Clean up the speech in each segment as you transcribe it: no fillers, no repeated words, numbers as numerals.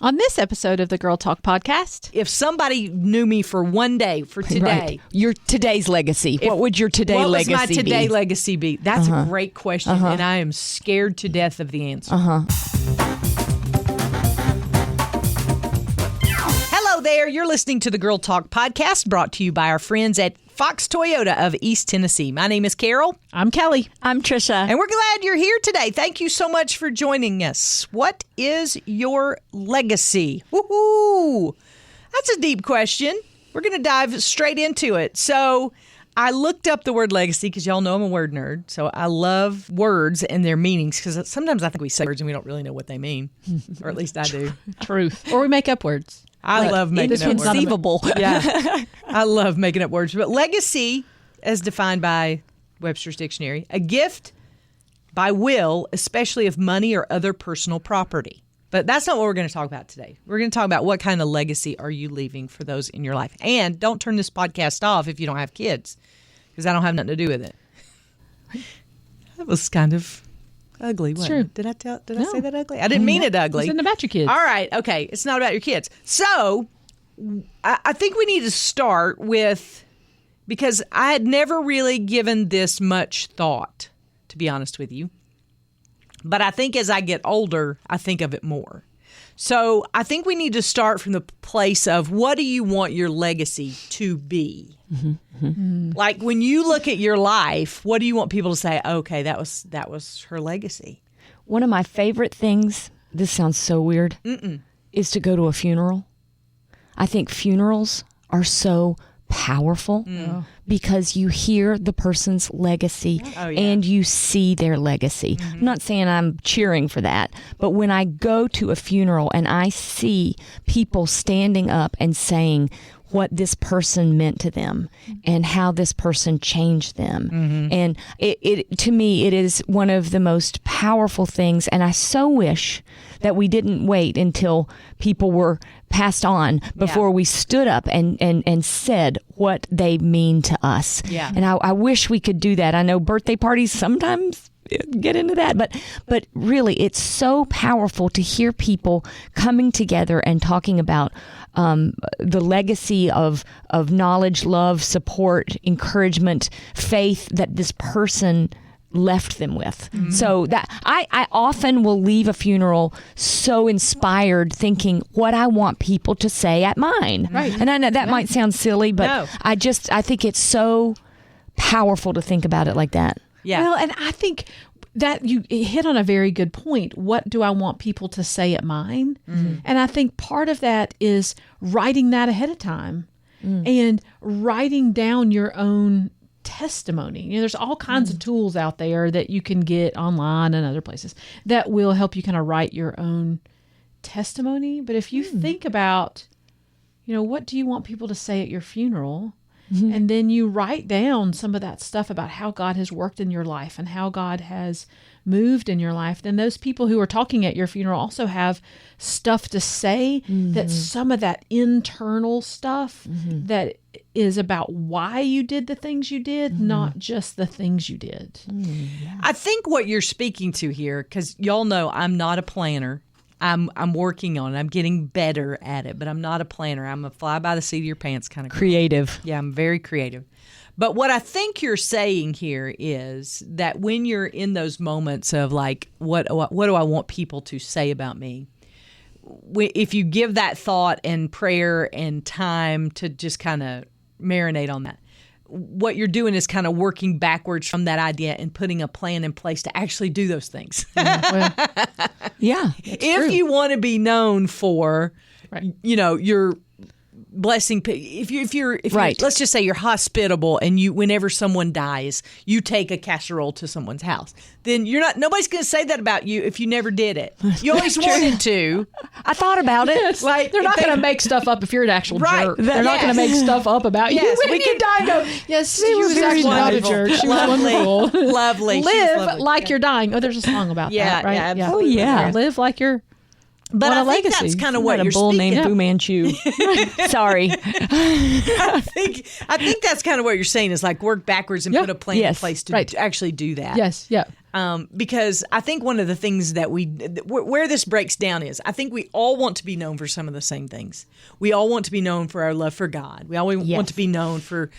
On this episode of the Girl Talk podcast, if somebody knew me for one day, for today, right. Your today's legacy. What would your today legacy be? What would my today legacy be? That's a great question, and I am scared to death of the answer. Hello there. You're listening to the Girl Talk podcast, brought to you by our friends at Fox Toyota of East Tennessee. My name is Carol. I'm Kelly. I'm Tricia. And we're glad you're here today. Thank you so much for joining us. What is your legacy? Woohoo! That's a deep question. We're going to dive straight into it. So I looked up the word legacy because y'all know I'm a word nerd. So I love words and their meanings because sometimes I think we say words and we don't really know what they mean. Or at least I do. Truth. Or we make up words. I love making up words. Inconceivable. Yeah. I love making up words. But legacy, as defined by Webster's Dictionary, a gift by will, especially of money or other personal property. But that's not what we're going to talk about today. We're going to talk about what kind of legacy are you leaving for those in your life. And don't turn this podcast off if you don't have kids, because I don't have nothing to do with it. That was kind of ugly, wasn't it? Did I say that ugly? I didn't mean it ugly. It's not about your kids. All right. Okay. It's not about your kids. So I think we need to start with, because I had never really given this much thought, to be honest with you. But I think as I get older, I think of it more. So I think we need to start from the place of, what do you want your legacy to be? Like when you look at your life, what do you want people to say? Okay, that was her legacy. One of my favorite things, this sounds so weird, is to go to a funeral. I think funerals are so powerful because you hear the person's legacy and you see their legacy. I'm not saying I'm cheering for that, but when I go to a funeral and I see people standing up and saying what this person meant to them and how this person changed them. And it to me, it is one of the most powerful things. And I so wish that we didn't wait until people were passed on before we stood up and said what they mean to us. Yeah. And I wish we could do that. I know birthday parties sometimes get into that, but really it's so powerful to hear people coming together and talking about the legacy of knowledge, love, support, encouragement, faith that this person left them with. So that I often will leave a funeral so inspired, thinking what I want people to say at mine. Right. And I know that might sound silly, but No. I think it's so powerful to think about it like that. Yeah. Well, and I think that you hit on a very good point. What do I want people to say at mine? And I think part of that is writing that ahead of time and writing down your own testimony. You know, there's all kinds of tools out there that you can get online and other places that will help you kind of write your own testimony. But if you think about, you know, what do you want people to say at your funeral? And then you write down some of that stuff about how God has worked in your life and how God has moved in your life, then those people who are talking at your funeral also have stuff to say, that some of that internal stuff that is about why you did the things you did, not just the things you did. I think what you're speaking to here, because y'all know I'm not a planner. I'm working on it. I'm getting better at it, but I'm not a planner. I'm a fly by the seat of your pants kind of girl. Creative. Yeah, I'm very creative. But what I think you're saying here is that when you're in those moments of like, what do I want people to say about me? If you give that thought and prayer and time to just kind of marinate on that, what you're doing is kind of working backwards from that idea and putting a plan in place to actually do those things. Yeah. If you want to be known for, you know, your blessing, if you're let's just say you're hospitable and you, whenever someone dies, you take a casserole to someone's house, then nobody's going to say that about you if you never did it. You always wanted to. I thought about it. Yes. Like, they're not going to make stuff up if you're an actual jerk. They're not going to make stuff up about you. Yes, When you die and go, yes, she was actually not a jerk. She was wonderful. Lovely. Live like you're dying. Oh, there's a song about that, right? Yeah, absolutely. Oh, yeah. Live like you're But want I a think legacy. that's kind of what a you're bull speaking. named Fu Manchu. Sorry. I think that's kind of what you're saying is like work backwards and put a plan in Yes. place to Right. actually do that. Yes. Yeah. Because I think one of the things that where this breaks down is I think we all want to be known for some of the same things. We all want to be known for our love for God. We all want to be known for,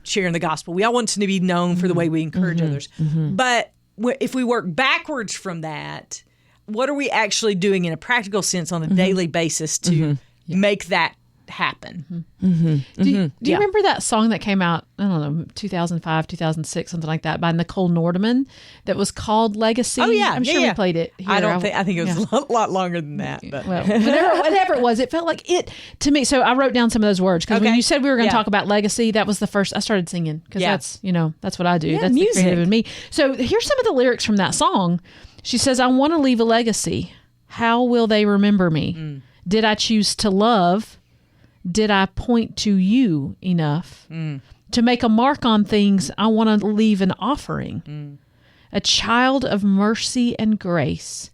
sharing the gospel. We all want to be known for the way we encourage others. But if we work backwards from that, what are we actually doing in a practical sense on a daily basis to make that happen? Do you remember that song that came out, I don't know, 2005, 2006, something like that, by Nicole Nordeman that was called Legacy? Oh, yeah. I'm sure we played it here. I think it was a lot longer than that. But. Well, whatever it was, it felt like it to me. So I wrote down some of those words because when you said we were going to talk about legacy, that was the first I started singing because that's what I do. That's music. the creative in me. So here's some of the lyrics from that song. She says, "I want to leave a legacy. How will they remember me? Did I choose to love? Did I point to you enough? To make a mark on things, I want to leave an offering. A child of mercy and grace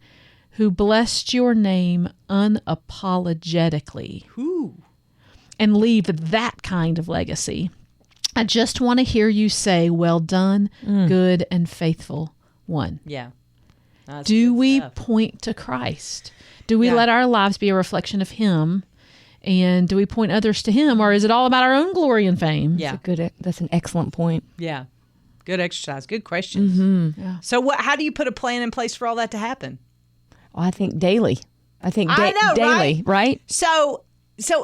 who blessed your name unapologetically. And leave that kind of legacy. I just want to hear you say, well done, good and faithful one." Yeah. Do we point to Christ? Do we let our lives be a reflection of Him? And do we point others to Him, or is it all about our own glory and fame? Yeah. That's an excellent point. Yeah. Good exercise. Good questions. Yeah. So how do you put a plan in place for all that to happen? Well, I think daily. I think I know, daily, right? So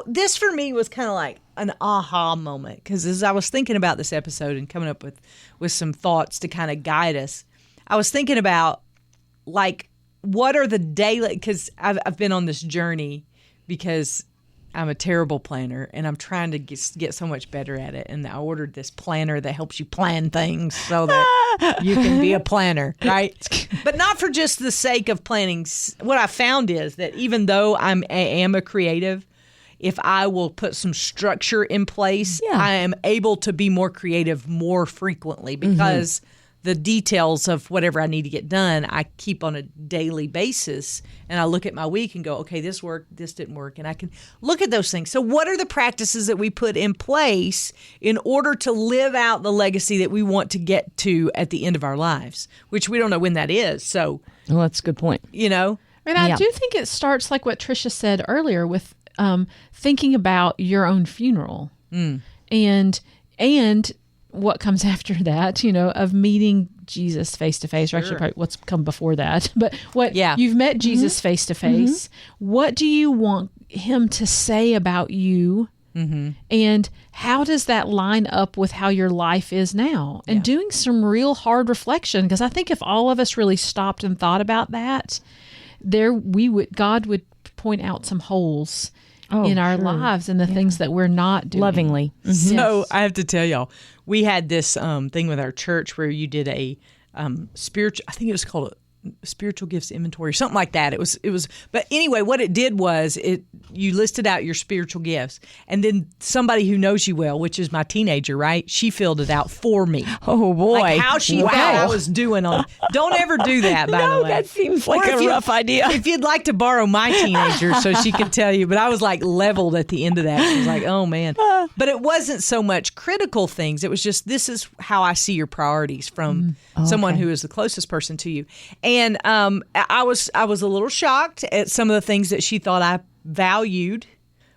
this for me was kind of like an aha moment because as I was thinking about this episode and coming up with some thoughts to kind of guide us, I was thinking about like what are the daily, because I've been on this journey because I'm a terrible planner and I'm trying to get so much better at it. And I ordered this planner that helps you plan things so that you can be a planner, right? But not for just the sake of planning. What I found is that even though I am a creative, if I will put some structure in place, I am able to be more creative more frequently because the details of whatever I need to get done, I keep on a daily basis. And I look at my week and go, okay, this worked, this didn't work. And I can look at those things. So what are the practices that we put in place in order to live out the legacy that we want to get to at the end of our lives, which we don't know when that is. So, Well, that's a good point. And I do think it starts like what Tricia said earlier with thinking about your own funeral and what comes after that, of meeting Jesus face to face, or actually probably what's come before that. But you've met Jesus face to face. What do you want Him to say about you? And how does that line up with how your life is now? And doing some real hard reflection, because I think if all of us really stopped and thought about that, God would point out some holes in our lives and the things that we're not doing. Lovingly. So I have to tell y'all, we had this thing with our church where you did a spiritual, I think it was called a spiritual gifts inventory or something like that. It was, but anyway, what it did was you listed out your spiritual gifts, and then somebody who knows you well, which is my teenager, right? She filled it out for me. Oh boy. Like how she thought I was doing on. Don't ever do that, by the way. that seems like a rough idea. If you'd like to borrow my teenager so she could tell you, but I was like leveled at the end of that. She was like, oh man. But it wasn't so much critical things. It was just, this is how I see your priorities from someone who is the closest person to you. And I was a little shocked at some of the things that she thought I valued,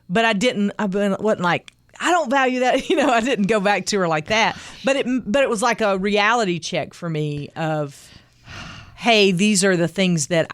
but I wasn't like, I don't value that. I didn't go back to her like that. But it was like a reality check for me of, hey, these are the things that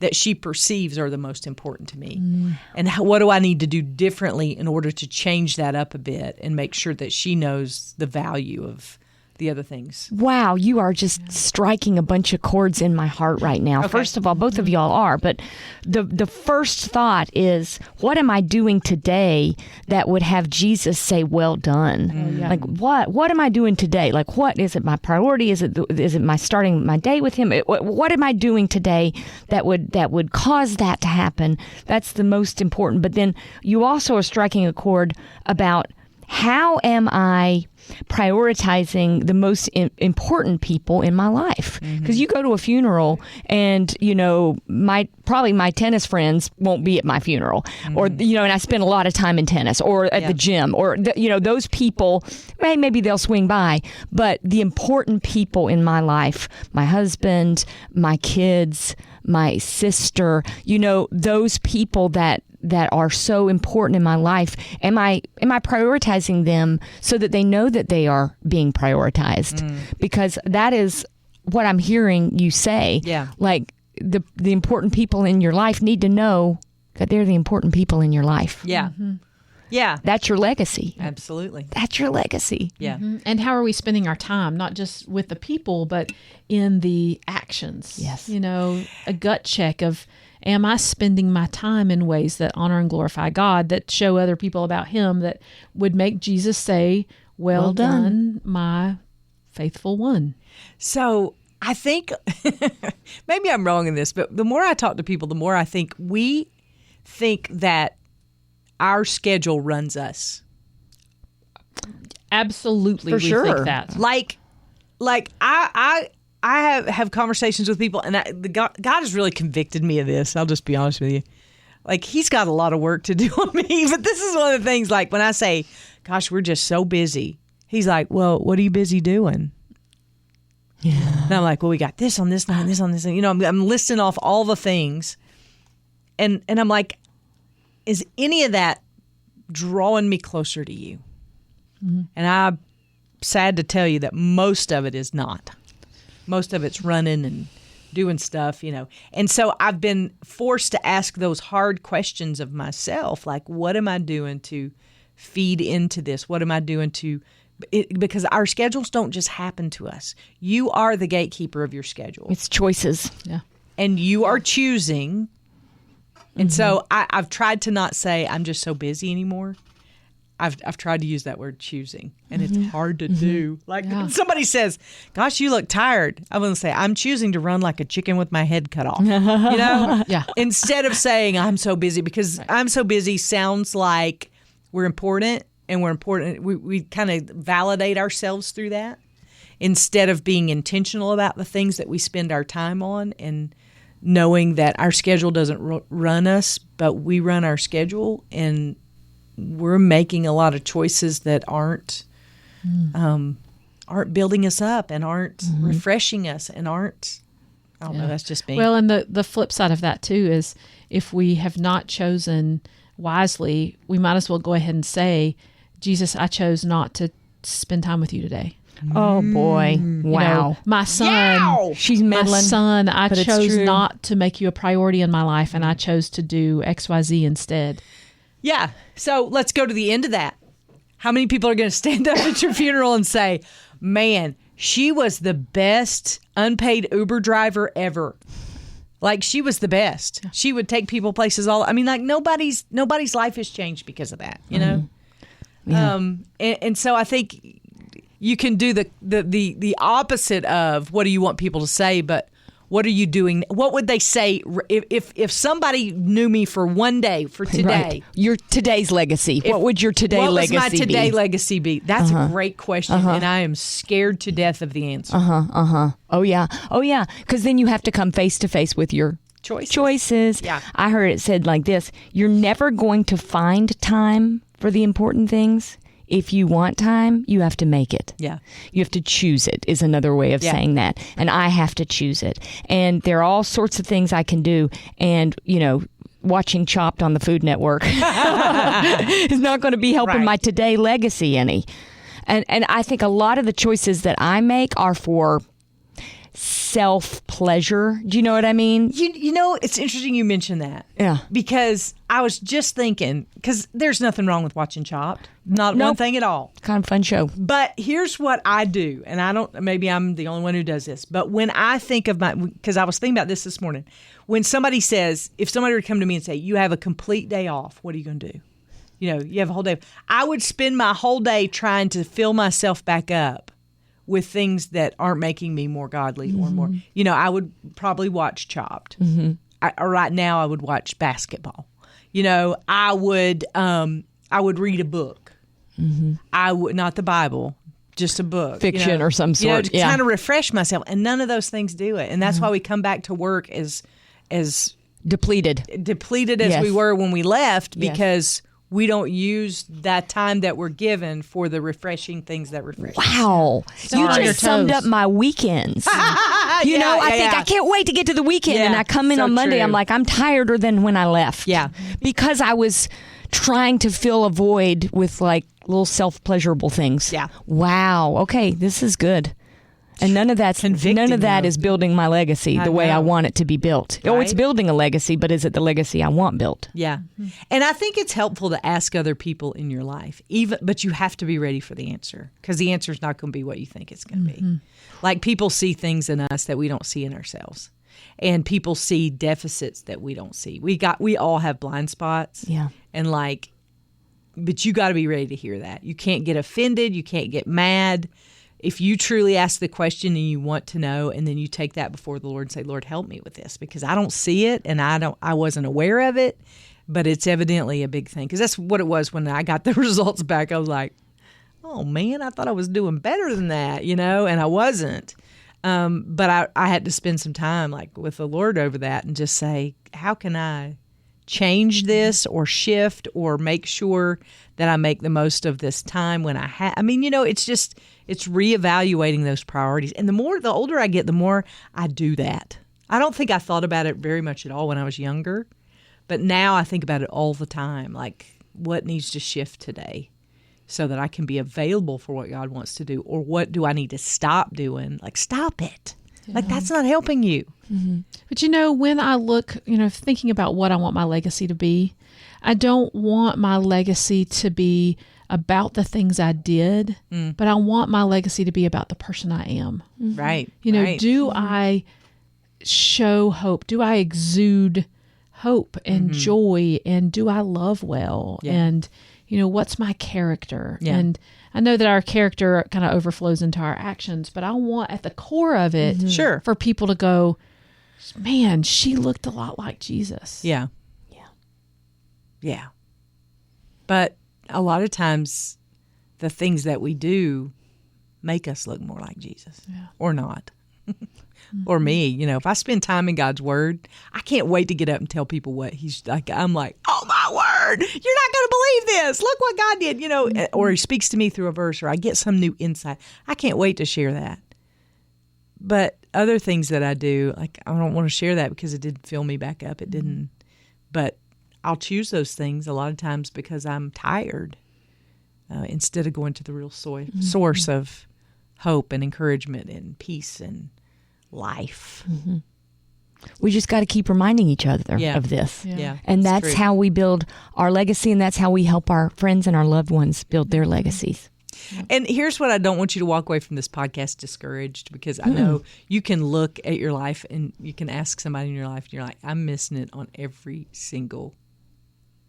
that she perceives are the most important to me. And what do I need to do differently in order to change that up a bit and make sure that she knows the value of the other things. Wow, you are just striking a bunch of chords in my heart right now. Okay. First of all, both of y'all are, but the first thought is, what am I doing today that would have Jesus say, well done? Like, what am I doing today? Like, what is it my priority? Is it my starting my day with him? What am I doing today that would cause that to happen? That's the most important. But then you also are striking a chord about how am I prioritizing the most important people in my life? Because you go to a funeral and, probably my tennis friends won't be at my funeral, or, and I spend a lot of time in tennis or at the gym, or, those people, maybe they'll swing by, but the important people in my life, my husband, my kids, my sister, those people that are so important in my life, am I prioritizing them so that they know that they are being prioritized? Because that is what I'm hearing you say. Yeah. Like the important people in your life need to know that they're the important people in your life. Yeah. Yeah. That's your legacy. Absolutely. That's your legacy. Yeah. And how are we spending our time, not just with the people, but in the actions? Yes. A gut check of, am I spending my time in ways that honor and glorify God, that show other people about Him, that would make Jesus say, well done, my faithful one? So I think, maybe I'm wrong in this, but the more I talk to people, the more I think we think that our schedule runs us. Absolutely. For we sure. think that. Like I have conversations with people, and God has really convicted me of this. I'll just be honest with you. Like, He's got a lot of work to do on me. But this is one of the things, like, when I say, gosh, we're just so busy, He's like, well, what are you busy doing? Yeah. And I'm like, well, we got this on this line, this on this. And, I'm listing off all the things. And I'm like, is any of that drawing me closer to you? And I'm sad to tell you that most of it is not. Most of it's running and doing stuff, And so I've been forced to ask those hard questions of myself, like, what am I doing to feed into this? What am I doing because our schedules don't just happen to us. You are the gatekeeper of your schedule. It's choices. Yeah. And you are choosing. And so I've tried to not say I'm just so busy anymore. I've tried to use that word choosing, and it's hard to do. Like somebody says, gosh, you look tired. I wouldn't say I'm choosing to run like a chicken with my head cut off, Yeah. Instead of saying I'm so busy, because I'm so busy sounds like we're important, and we're important. We kind of validate ourselves through that instead of being intentional about the things that we spend our time on, and knowing that our schedule doesn't run us, but we run our schedule, and we're making a lot of choices that aren't building us up, and aren't refreshing us, and aren't, I don't know, that's just me. Well, and the flip side of that too is, if we have not chosen wisely, we might as well go ahead and say, Jesus, I chose not to spend time with you today. Oh boy. Wow. My son, Yow! She's my meddling. son, I but it's chose true. not to make you a priority in my life, and I chose to do XYZ instead. Yeah. So let's go to the end of that. How many people are going to stand up at your funeral and say, man, she was the best unpaid Uber driver ever? Like, she was the best. She would take people places like nobody's life has changed because of that, Yeah. And so I think you can do the opposite of what do you want people to say, but what are you doing? What would they say if somebody knew me for one day, for today? Right. Your today's legacy. What would your today legacy be? What would my today legacy be? That's a great question, and I am scared to death of the answer. Oh yeah. Because then you have to come face to face with your choices. Yeah. I heard it said like this: you're never going to find time for the important things. If you want time, you have to make it. Yeah. You have to choose it, is another way of saying that. And I have to choose it. And there are all sorts of things I can do. And, watching Chopped on the Food Network is not going to be helping my today legacy any. And I think a lot of the choices that I make are for self-pleasure. Do you know what I mean? It's interesting you mentioned that. Yeah. Because I was just thinking, because there's nothing wrong with watching Chopped. Not one thing at all. Kind of fun show. But here's what I do, and maybe I'm the only one who does this, but when I think of because I was thinking about this morning, when somebody says, if somebody were to come to me and say, you have a complete day off, what are you going to do? You have a whole day. I would spend my whole day trying to fill myself back up with things that aren't making me more godly or more, I would probably watch Chopped. Or right now I would watch basketball. I would read a book. I would not the Bible, just a book, Fiction or some sort. to kind of refresh myself. And none of those things do it. And that's why we come back to work as Depleted as we were when we left, Yes. because we don't use that time that we're given for the refreshing things that refresh. Wow. You on your just summed toes. up my weekends. I think I can't wait to get to the weekend. Yeah, And I come in so on Monday, true. I'm like, I'm tireder than when I left. Yeah. Because I was trying to fill a void with like little self-pleasurable things. Yeah. Wow. Okay, this is good. And none of that Convicting, is building my legacy the way I know. want it to be built. Oh, it's Right? building a legacy, but is it the legacy I want built? Yeah. And I think it's helpful to ask other people in your life, but you have to be ready for the answer, because the answer is not going to be what you think it's going to be. Like, people see things in us that we don't see in ourselves. And people see deficits that we don't see. We all have blind spots. Yeah. And but you got to be ready to hear that. You can't get offended. You can't get mad. If you truly ask the question and you want to know, and then you take that before the Lord and say, Lord, help me with this, because I don't see it and I wasn't aware of it, but it's evidently a big thing. Because that's what it was when I got the results back. I was like, oh man, I thought I was doing better than that, and I wasn't. But I had to spend some time with the Lord over that and just say, how can I change this or shift or make sure that I make the most of this time when I have. It's reevaluating those priorities. And the older I get, the more I do that. I don't think I thought about it very much at all when I was younger, but now I think about it all the time. Like, what needs to shift today so that I can be available for what God wants to do? Or what do I need to stop doing? Like, stop it. Yeah. That's not helping you. Mm-hmm. But when I look, thinking about what I want my legacy to be, I don't want my legacy to be about the things I did, but I want my legacy to be about the person I am. Right. Do I show hope? Do I exude hope and joy? And do I love well? Yeah. And, what's my character? Yeah. And I know that our character kind of overflows into our actions, but I want at the core of it Sure. for people to go, man, she looked a lot like Jesus. Yeah. Yeah. But a lot of times the things that we do make us look more like Jesus or not. Or me, if I spend time in God's Word, I can't wait to get up and tell people what He's like. I'm like, oh my word, you're not going to believe this. Look what God did, or He speaks to me through a verse, or I get some new insight. I can't wait to share that. But other things that I do, I don't want to share that because it didn't fill me back up. It didn't. But I'll choose those things a lot of times because I'm tired instead of going to the real source of hope and encouragement and peace and life. We just got to keep reminding each other of this. Yeah. And that's how we build our legacy, and that's how we help our friends and our loved ones build their legacies. And here's what I don't want you to walk away from this podcast discouraged, because I know you can look at your life and you can ask somebody in your life and you're like, I'm missing it on every single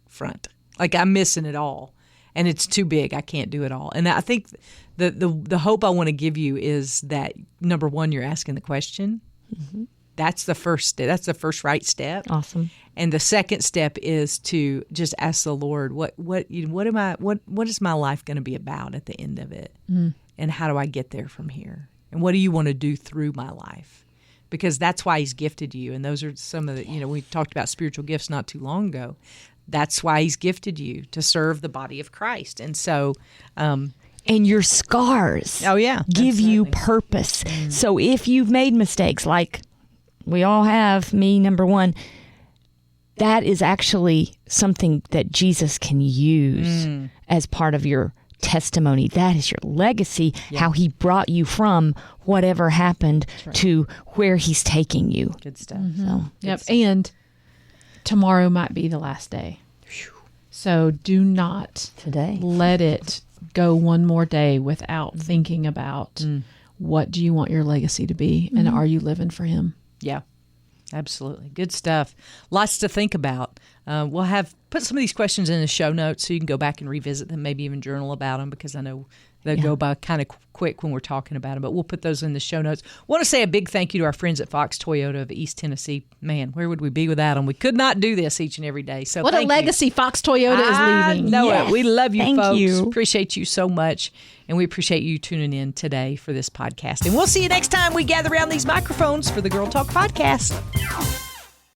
front. Like, I'm missing it all. And it's too big. I can't do it all. And I think the hope I want to give you is that, number one, you're asking the question. Mm-hmm. That's the first step. That's the first right step. Awesome. And the second step is to just ask the Lord, what is my life going to be about at the end of it? And how do I get there from here? And what do you want to do through my life? Because that's why He's gifted you. And those are some of the, we talked about spiritual gifts not too long ago. That's why He's gifted you, to serve the body of Christ. And so, and your scars give you purpose. So if you've made mistakes, like we all have, me, number one, that is actually something that Jesus can use as part of your testimony. That is your legacy, how He brought you from whatever happened to where He's taking you. Good stuff. So, and tomorrow might be the last day. So do not let it go one more day without thinking about what do you want your legacy to be, and are you living for Him? Yeah, absolutely. Good stuff. Lots to think about. We'll put some of these questions in the show notes so you can go back and revisit them, maybe even journal about them, because I know They go by kind of quick when we're talking about them, but we'll put those in the show notes. Want to say a big thank you to our friends at Fox Toyota of East Tennessee. Man, where would we be without them? We could not do this each and every day. So what a legacy Fox Toyota is leaving. I know it. We love you, folks. You. Appreciate you so much. And we appreciate you tuning in today for this podcast. And we'll see you next time we gather around these microphones for the Girl Talk Podcast.